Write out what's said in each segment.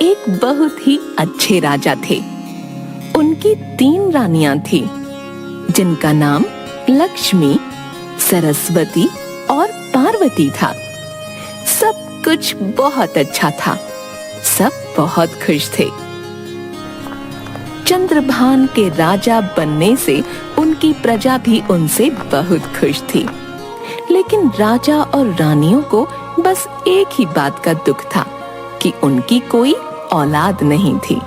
एक बहुत ही अच्छे राजा थे। उनकी 3 रानियां थी, जिनका नाम लक्ष्मी, सरस्वती और पार्वती था। सब कुछ बहुत अच्छा था, सब बहुत खुश थे। चंद्रभान के राजा बनने से उनकी प्रजा भी उनसे बहुत खुश थी। लेकिन राजा और रानियों को बस एक ही बात का दुख था कि उनकी कोई औलाद नहीं थी।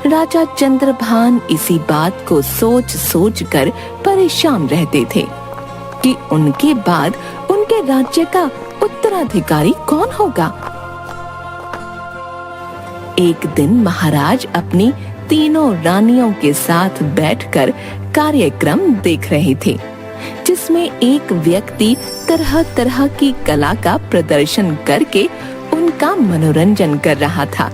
राजा चंद्रभान इसी बात को सोच सोच कर परेशान रहते थे कि उनके बाद उनके राज्य का उत्तराधिकारी कौन होगा। एक दिन महाराज अपनी तीनों रानियों के साथ बैठकर कार्यक्रम देख रहे थे, जिसमें एक व्यक्ति तरह तरह की कला का प्रदर्शन करके उनका मनोरंजन कर रहा था।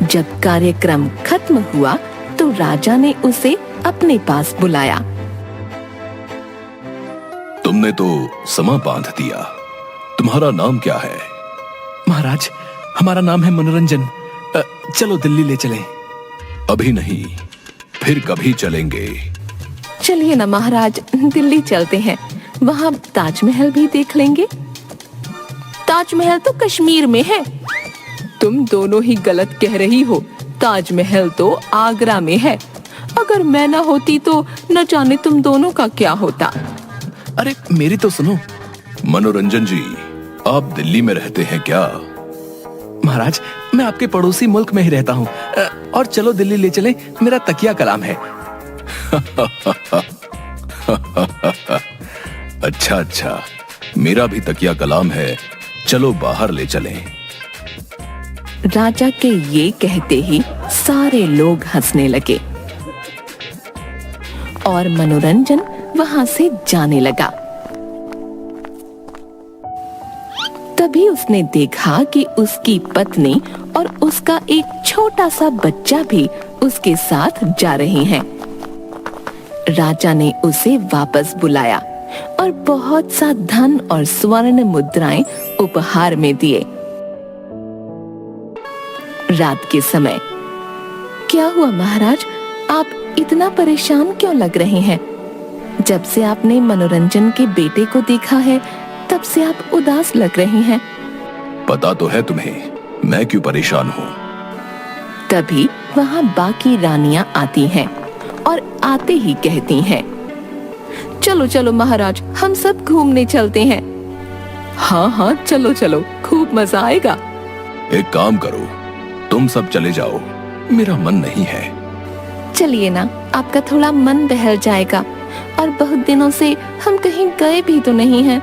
जब कार्यक्रम खत्म हुआ तो राजा ने उसे अपने पास बुलाया। तुमने तो समा बांध दिया। तुम्हारा नाम क्या है? महाराज, हमारा नाम है मनोरंजन। चलो दिल्ली ले चलें। अभी नहीं, फिर कभी चलेंगे। चलिए ना महाराज, दिल्ली चलते हैं, वहाँ ताजमहल भी देख लेंगे। ताजमहल तो कश्मीर में है। तुम दोनों ही गलत कह रही हो, ताजमहल तो आगरा में है। अगर मैं ना होती तो न जाने तुम दोनों का क्या होता। अरे मेरी तो सुनो। मनोरंजन जी, आप दिल्ली में रहते हैं क्या? महाराज, मैं आपके पड़ोसी मुल्क में ही रहता हूँ। और चलो दिल्ली ले चलें, मेरा तकिया कलाम है। अच्छा अच्छा, मेरा भी तकिया कलाम है, चलो बाहर ले चलें। राजा के ये कहते ही सारे लोग हंसने लगे और मनोरंजन वहां से जाने लगा। तभी उसने देखा कि उसकी पत्नी और उसका एक छोटा सा बच्चा भी उसके साथ जा रहे हैं। राजा ने उसे वापस बुलाया और बहुत सा धन और स्वर्ण मुद्राएं उपहार में दिए। रात के समय, क्या हुआ महाराज, आप इतना परेशान क्यों लग रहे हैं? जब से आपने मनोरंजन के बेटे को देखा है, तब से आप उदास लग रहे हैं। पता तो है तुम्हें, मैं क्यों परेशान हूँ। तभी वहाँ बाकी रानियां आती हैं और आते ही कहती हैं, चलो चलो महाराज, हम सब घूमने चलते हैं। हाँ हाँ, चलो चलो, खूब मजा आएगा। एक काम करो, तुम सब चले जाओ, मेरा मन नहीं है। चलिए ना, आपका थोड़ा मन बहल जाएगा, और बहुत दिनों से हम कहीं गए भी तो नहीं हैं।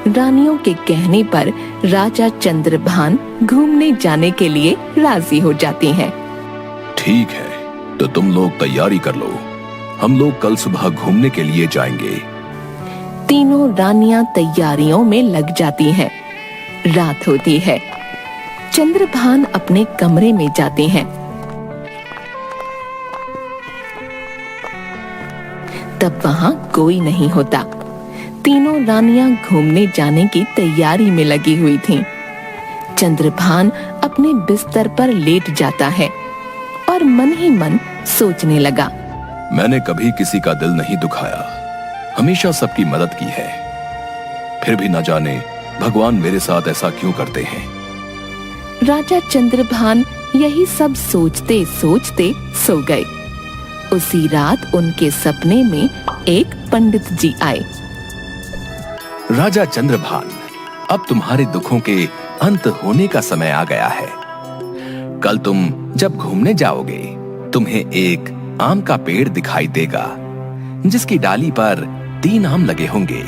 रानियों के कहने पर राजा चंद्रभान घूमने जाने के लिए राजी हो जाती हैं। ठीक है, तो तुम लोग तैयारी कर लो, हम लोग कल सुबह घूमने के लिए जाएंगे। तीनों रानियां तैयारियों में लग जाती हैं। रात होती है। चंद्रभान अपने कमरे में जाते हैं। तब वहां कोई नहीं होता। तीनों रानियां घूमने जाने की तैयारी में लगी हुई थीं। चंद्रभान अपने बिस्तर पर लेट जाता है और मन ही मन सोचने लगा, मैंने कभी किसी का दिल नहीं दुखाया, हमेशा सबकी मदद की है, फिर भी न जाने भगवान मेरे साथ ऐसा क्यों करते हैं। राजा चंद्रभान यही सब सोचते सोचते सो गए। उसी रात उनके सपने में एक पंडित जी आए। राजा चंद्रभान, अब तुम्हारे दुखों के अंत होने का समय आ गया है। कल तुम जब घूमने जाओगे, तुम्हें एक आम का पेड़ दिखाई देगा, जिसकी डाली पर 3 आम लगे होंगे,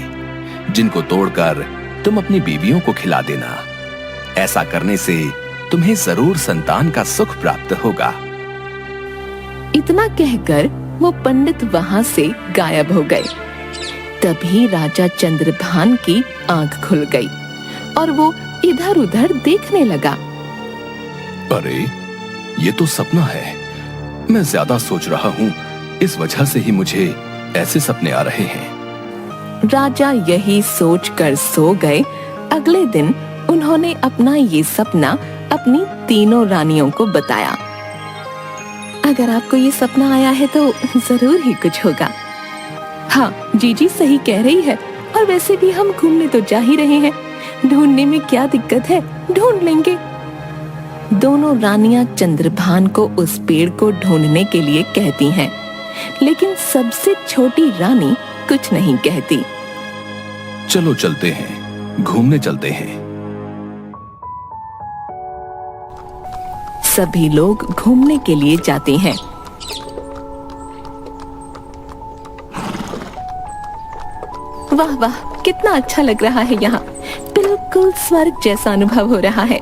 जिनको तोड़कर तुम अपनी बीवियों को खिला देना। ऐसा करने से तुम्हें जरूर संतान का सुख प्राप्त होगा। इतना कहकर वो पंडित वहां से गायब हो गए। तभी राजा चंद्रभान की आंख खुल गई और वो इधर उधर देखने लगा। अरे, ये तो सपना है। मैं ज्यादा सोच रहा हूँ, इस वजह से ही मुझे ऐसे सपने आ रहे हैं। राजा यही सोचकर सो गए। अगले दिन उन्होंने अपना ये सपना अपनी तीनों रानियों को बताया। अगर आपको ये सपना आया है तो जरूर ही कुछ होगा। हाँ, जीजी सही कह रही है, और वैसे भी हम घूमने तो जा ही रहे हैं, ढूंढने में क्या दिक्कत है, ढूंढ लेंगे। दोनों रानियां चंद्रभान को उस पेड़ को ढूंढने के लिए कहती हैं, लेकिन सबसे छोटी रानी कुछ नहीं कहती। चलो चलते हैं, घूमने चलते हैं। सभी लोग घूमने के लिए जाते हैं। वाह वाह, कितना अच्छा लग रहा है यहाँ, बिल्कुल स्वर्ग जैसा अनुभव हो रहा है।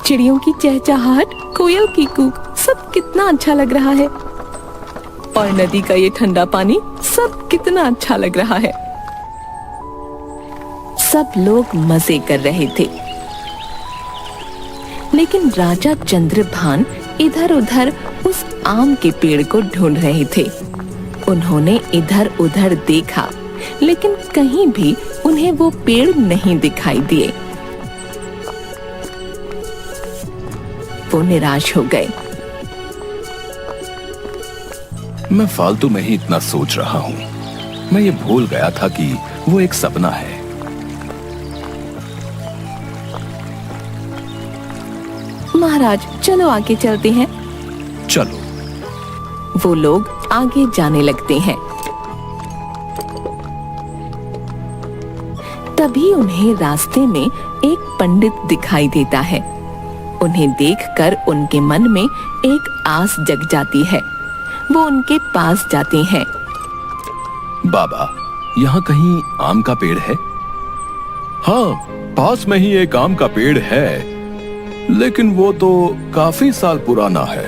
चिड़ियों की चहचहाट, कोयल की कूक, सब कितना अच्छा लग रहा है। और नदी का ये ठंडा पानी, सब कितना अच्छा लग रहा है। सब लोग मजे कर रहे थे, लेकिन राजा चंद्रभान इधर उधर उस आम के पेड़ को ढूंढ रहे थे। उन्होंने इधर उधर देखा, लेकिन कहीं भी उन्हें वो पेड़ नहीं दिखाई दिए। वो निराश हो गए। मैं फालतू में ही इतना सोच रहा हूँ। मैं ये भूल गया था कि वो एक सपना है। महाराज, चलो आगे चलते हैं। चलो। वो लोग आगे जाने लगते हैं। तभी उन्हें रास्ते में एक पंडित दिखाई देता है। उन्हें देखकर उनके मन में एक आस जग जाती है। वो उनके पास जाते हैं। बाबा, यहाँ कहीं आम का पेड़ है? हाँ, पास में ही एक आम का पेड़ है, लेकिन वो तो काफी साल पुराना है।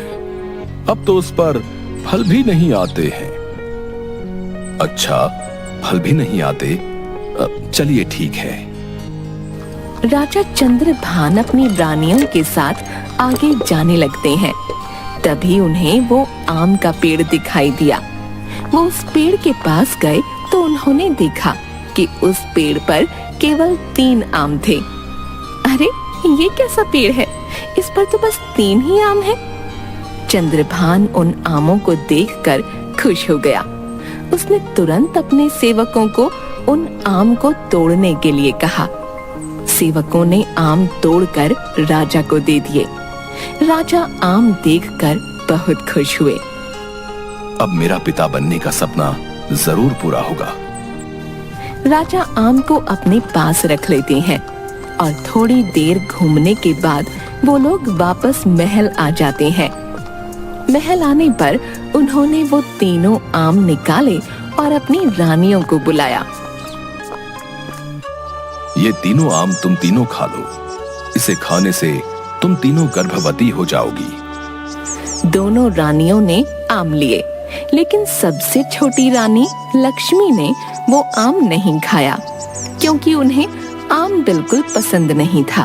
अब तो उस पर फल भी नहीं आते हैं। अच्छा, फल भी नहीं आते? चलिए ठीक है। राजा चंद्रभान अपनी रानियों के साथ आगे जाने लगते हैं। तभी उन्हें वो आम का पेड़ दिखाई दिया। वो उस पेड़ के पास गए तो उन्होंने देखा कि उस पेड़ पर केवल 3 आम थे। अरे, ये कैसा पेड़ है? इस पर तो बस 3 ही आम हैं। चंद्रभान उन आमों को देखकर खुश हो गया। उसने तुरंत अपने सेवकों को उन आम को तोड़ने के लिए कहा। सेवकों ने आम तोड़कर राजा को दे दिए। राजा आम देखकर बहुत खुश हुए। अब मेरा पिता बनने का सपना जरूर पूरा होगा। राजा आम को अपने पास रख लेते हैं और थोड़ी देर घूमने के बाद वो लोग वापस महल आ जाते हैं। महल आने पर उन्होंने वो तीनों आम निकाले और अपनी रानियों को बुलाया। ये तीनों आम तुम तीनों खा लो। इसे खाने से तुम तीनों गर्भवती हो जाओगी। दोनों रानियों ने आम लिए, लेकिन सबसे छोटी रानी लक्ष्मी ने वो आम नहीं खाया, क्योंकि उन्हें आम बिल्कुल पसंद नहीं था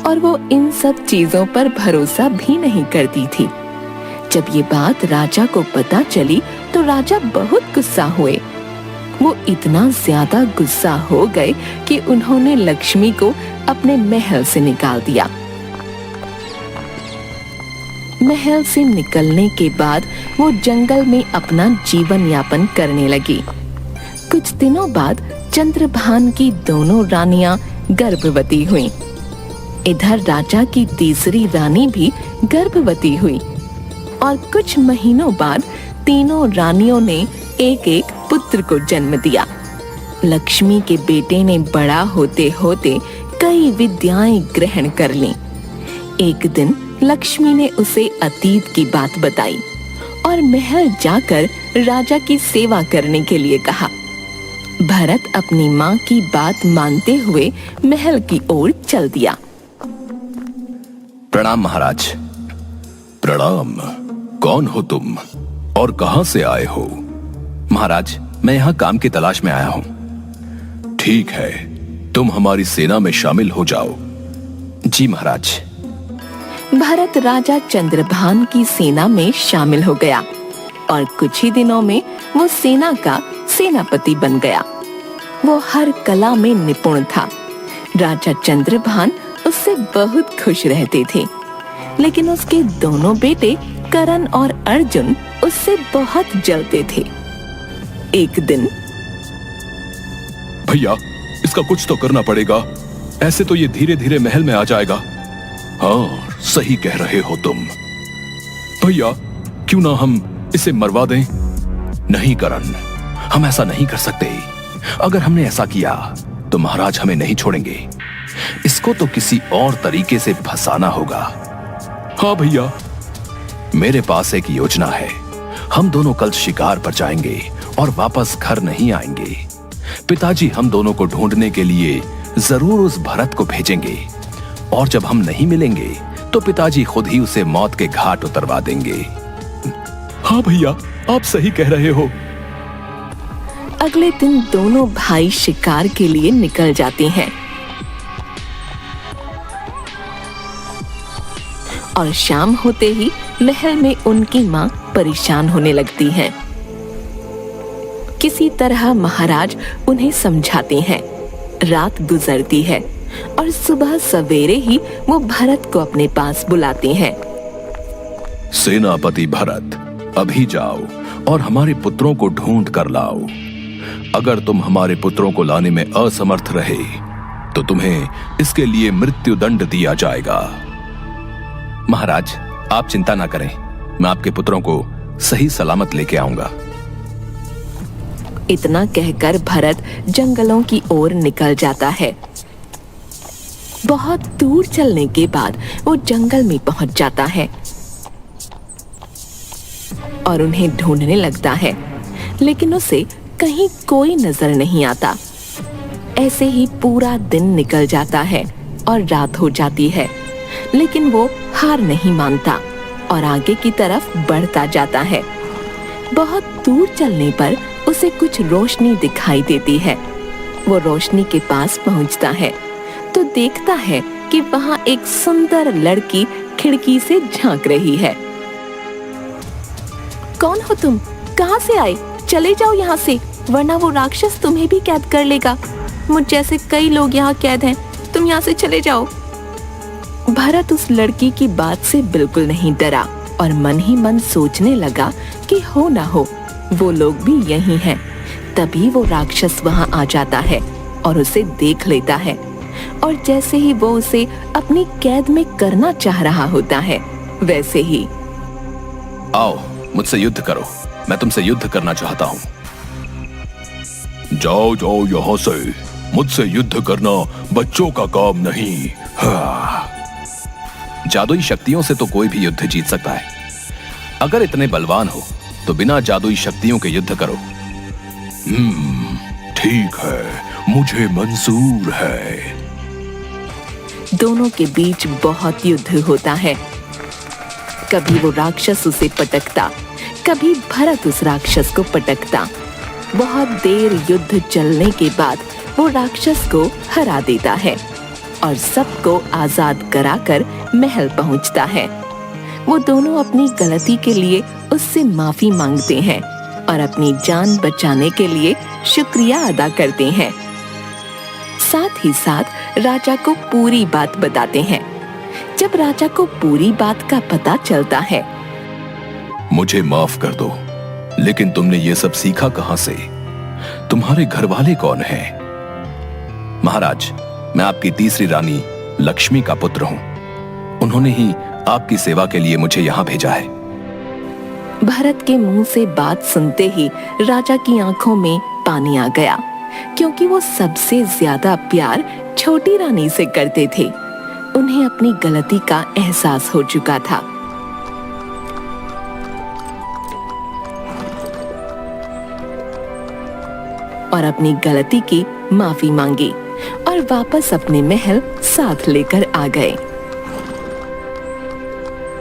और वो इन सब चीजों पर भरोसा भी नहीं करती थी। जब ये बात राजा को पता चली तो राजा बहुत गुस्सा हुए। वो इतना ज्यादा गुस्सा हो गए कि उन्होंने लक्ष्मी को अपने महल से निकाल दिया। महल से निकलने के बाद वो जंगल में अपना जीवन यापन करने लगी। कुछ दिनों बाद चंद्रभान की दोनों रानियां गर्भवती हुईं। इधर राजा की तीसरी रानी भी गर्भवती हुई और कुछ महीनों बाद तीनों रानियों ने एक एक पुत्र को जन्म दिया। लक्ष्मी के बेटे ने बड़ा होते होते कई विद्याएं ग्रहण कर लीं। एक दिन लक्ष्मी ने उसे अतीत की बात बताई और महल जाकर राजा की सेवा करने के लिए कहा। भरत अपनी माँ की बात मानते हुए महल की ओर चल दिया। प्रणाम महाराज। प्रणाम। कौन हो तुम और कहां से आए हो? महाराज, मैं यहाँ काम की तलाश में आया हूँ। ठीक है, तुम हमारी सेना में शामिल हो जाओ। जी महाराज। भरत राजा चंद्रभान की सेना में शामिल हो गया। और कुछ ही दिनों में वो सेना का सेनापति बन गया। वो हर कला में निपुण था। राजा चंद्रभान उससे बहुत खुश रहते थे, लेकिन उसके दोनों बेटे करण और अर्जुन उससे बहुत जलते थे। एक दिन, भैया, इसका कुछ तो करना पड़ेगा, ऐसे तो ये धीरे धीरे महल में आ जाएगा। हाँ, सही कह रहे हो तुम। भैया, क्यों ना हम इसे मरवा दें? नहीं करण, हम ऐसा नहीं कर सकते। अगर हमने ऐसा किया तो महाराज हमें नहीं छोड़ेंगे। इसको तो किसी और तरीके से फंसाना होगा। हाँ भैया, मेरे पास एक योजना है। हम दोनों कल शिकार पर जाएंगे और वापस घर नहीं आएंगे। पिताजी हम दोनों को ढूंढने के लिए जरूर उस भरत को भेजेंगे, और जब हम नहीं मिलेंगे तो पिताजी खुद ही उसे मौत के घाट उतरवा देंगे। हाँ भैया, आप सही कह रहे हो। अगले दिन दोनों भाई शिकार के लिए निकल जाते हैं और शाम होते ही महल में उनकी मां परेशान होने लगती हैं। किसी तरह महाराज उन्हें समझाते हैं। रात गुजरती है और सुबह सवेरे ही वो भरत को अपने पास बुलाते हैं। सेनापति भरत, अभी जाओ और हमारे पुत्रों को ढूंढ कर लाओ। अगर तुम हमारे पुत्रों को लाने में असमर्थ रहे तो तुम्हें इसके लिए मृत्यु दंड दिया जाएगा। महाराज, आप चिंता ना करें, मैं आपके पुत्रों को सही सलामत लेके आऊंगा। इतना कहकर भरत जंगलों की ओर निकल जाता है। बहुत दूर चलने के बाद वो जंगल में पहुंच जाता है और उन्हें ढूंढने लगता है, लेकिन उसे कहीं कोई नजर नहीं आता। ऐसे ही पूरा दिन निकल जाता है और रात हो जाती है, लेकिन वो हार नहीं मानता और आगे की तरफ बढ़ता जाता है। बहुत दूर चलने पर उसे कुछ रोशनी दिखाई देती है। वो रोशनी के पास पहुंचता है तो देखता है कि वहां एक सुंदर लड़की खिड़की से झांक रही है। कौन हो तुम? कहां से आए? चले जाओ यहाँ से, वरना वो राक्षस तुम्हें भी कैद कर लेगा। मुझ जैसे कई लोग यहाँ कैद हैं, तुम यहाँ से चले जाओ। भरत उस लड़की की बात से बिल्कुल नहीं डरा और मन ही मन सोचने लगा कि हो ना हो वो लोग भी यही हैं। तभी वो राक्षस वहां आ जाता है और उसे देख लेता है, और जैसे ही वो उसे अपनी कैद में करना चाह रहा होता है, वैसे ही, आओ मुझसे युद्ध करो, मैं तुमसे युद्ध करना चाहता हूं। जाओ जाओ यहाँ से, मुझसे युद्ध करना बच्चों का काम नहीं। हाँ। जादुई शक्तियों से तो कोई भी युद्ध जीत सकता है। अगर इतने बलवान हो तो बिना जादुई शक्तियों के युद्ध करो। ठीक है, मुझे मंजूर है। दोनों के बीच बहुत युद्ध होता है। कभी वो राक्षस उसे पटकता, कभी भरत उस राक्षस को पटकता। बहुत देर युद्ध चलने के बाद वो राक्षस को हरा देता है और सबको आजाद कराकर महल पहुंचता है। वो दोनों अपनी गलती के लिए उससे माफी मांगते हैं और अपनी जान बचाने के लिए शुक्रिया अदा करते हैं। साथ ही साथ राजा को पूरी बात बताते हैं। जब राजा को पूरी बात का पता चलता है, मुझे माफ कर दो, लेकिन तुमने ये सब सीखा कहां से? तुम्हारे घर वाले कौन हैं? महाराज, मैं आपकी तीसरी रानी लक्ष्मी का पुत्र हूं। उन्होंने ही आपकी सेवा के लिए मुझे यहाँ भेजा है। भरत के मुंह से बात सुनते ही राजा की आंखों में पानी आ गया, क्योंकि वो सबसे ज्यादा प्यार छोटी रानी से करते थे। उन्हें अपनी गलती का एहसास हो चुका था। और अपनी गलती की माफी मांगी और वापस अपने महल साथ लेकर आ गए।